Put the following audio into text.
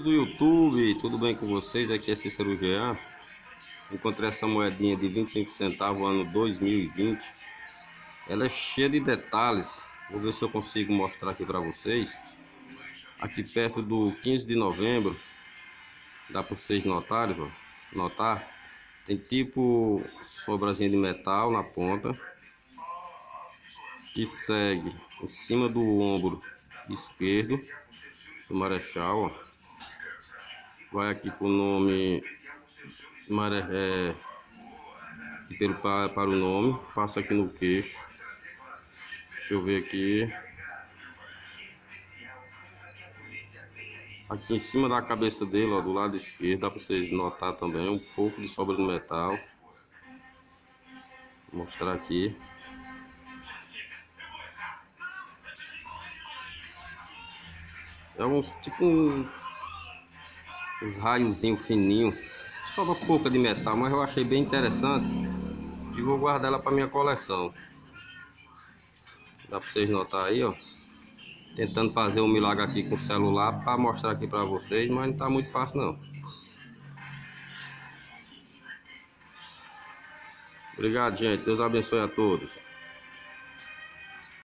do YouTube, tudo bem com vocês? Aqui é Cícero Jean. Encontrei essa moedinha de 25 centavos ano 2020. Ela é cheia de detalhes. Vou ver se eu consigo mostrar aqui para vocês. Aqui perto do 15 de novembro, dá para vocês notarem, ó, notar. Tem tipo sobrazinha de metal na ponta, que segue em cima do ombro esquerdo do Marechal, ó. Vai aqui com o nome para o nome, passa aqui no queixo. Deixa eu ver aqui. Aqui em cima da cabeça dele, ó, do lado esquerdo, dá para vocês notar também um pouco de sobra de metal. Vou mostrar aqui. É uns raiozinhos fininhos, sobra pouca de metal, mas eu achei bem interessante e vou guardar ela para minha coleção. Dá para vocês notar aí, ó, tentando fazer um milagre aqui com o celular para mostrar aqui para vocês, mas não tá muito fácil não. Obrigado, gente. Deus abençoe a todos.